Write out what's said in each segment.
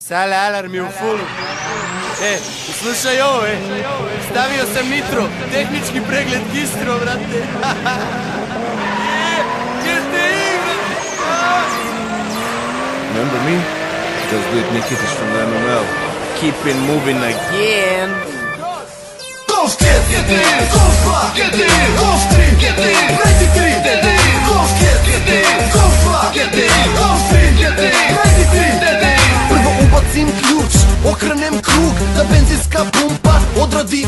Sale alarmi u fullu. Slušaj ovo, stavio sam nitro, tehnički pregled gistro, brate. Remember me? Just do it Nikitish from the MML. Keep it moving again. Golf kid, get in, golf block, get in, golf street, get in, 93, get in, golf kid, get in, golf block, get in, golf street, get in, 93, get in. Prvo ubacim ključ, okrenem krug, da benzinska pumpa odradi.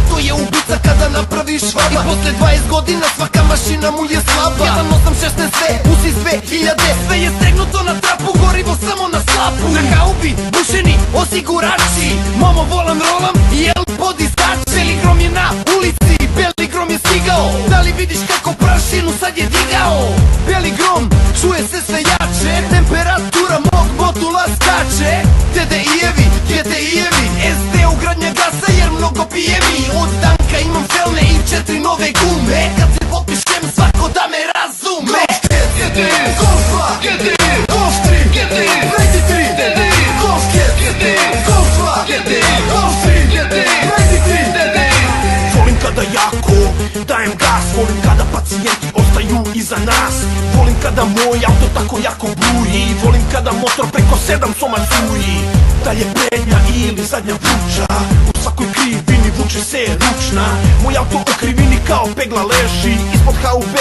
To je ubica kada napraviš švaba. I posle 20 godina svaka mašina mu je slaba. 1.8.16 sve, usi sve, 1000. Sve je stegnuto na trapu, gorivo samo na slapu. Na haubi, bušeni, osigurači. Momo volan rolam i el podizač. Beli grom je na ulici, beli grom je stigao. Da li vidiš kako prašinu sad je digao? Beli grom, čuje se sve jače. Temperatura mog modula skače. TDI-evi, GTI-evi, SD ugradnja gasa jer mnogo pije mi. Od tanka imam felne i 4 nove gume. Kad se potpišem svako da me razume. Get in, golf block, get in, golf street, get in, 93, get in, golf kid, get in, golf block, get in, golf street, get in, 93, get in. Volim kada jako dajem gas, volim kada pacijenti ostaju iza nas. Volim kada moj auto tako jako bruji, volim kada motor preko 7 soma cuji. Da je prednja ili zadnja vuča, u svakoj krivini vuče se ručna. Moj auto u krivini kao pegla leži, ispod HUB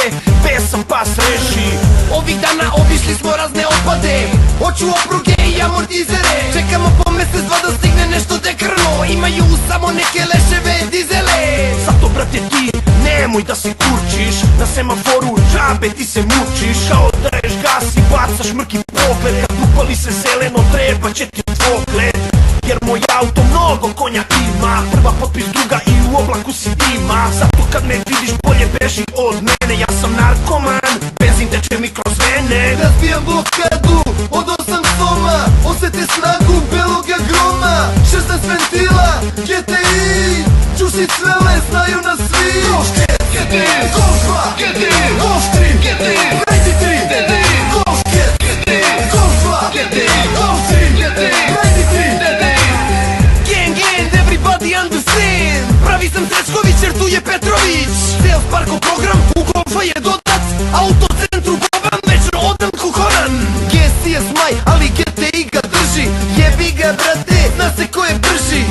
pesam pas reži. Ovih dana obišli smo razne opade, hoću opruge i amortizere. Čekamo po mesec dva da stigne nešto dekrno, imaju samo neke leševe dizele. Zato brate ti nemoj da se kurčiš, na semaforu džabe ti se mučiš. Kao daješ gas i bacaš mrki pogled, kad upali se zeleno treba će ti dvogled. Jer moj auto mnogo konjak ima, prva potpis druga i u oblaku si dima. Zato kad me vidiš bolje beži od mene, ja sam narkoman, benzin teče mi kroz vene. Razbijam blokadu od 8 soma, osjeti snagu beloga groma. 16 ventila, GTI, čuši cvele, znaju nas svi. Golf kid, get in, golf block, get in, golf street, get in, 93, get in, golf kid, get in, golf block, get in, golf street, get in, 93, get in. Gang, gang, everybody understand. Pravi sam Srećković jer tu je Petrović. Sales Parko program, u golfa je dodac. Autocentru Boban, večer odam kuhoran. GS je smaj, ali GTI ga drži. Jebi ga brate, zna se ko je brži.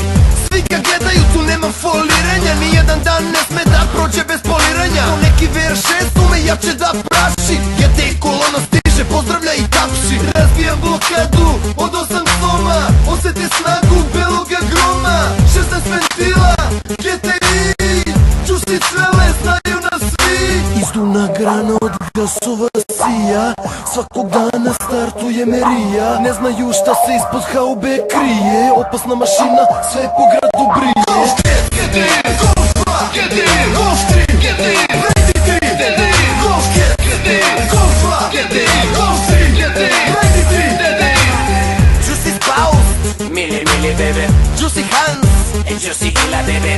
Svi ga gledaju, tu nema foliranja. Nijedan dan ne sme da prođe bez poliranja. To neki VR6 ume jače da praši. GTI kolona stiže, pozdravlja i tapši. Razbijam blokadu od 8 soma, osjeti snagu beloga groma. 16 ventila, GTI, čuši cvele, znaju nas svi. Izduvna grana od gasova sija, svakog dana startuje merija. Ne znaju šta se ispod HUB krije, opasna mašina sve po gradu brije. Golf kid, get in, golf block, get in, golf street, get in, 93, get in, golf kid, get in, golf block, get in, golf street, get in, 93, get in. Juicy Spouse, Mili Mili bebe, Juicy Hans, and Juicy Ila bebe.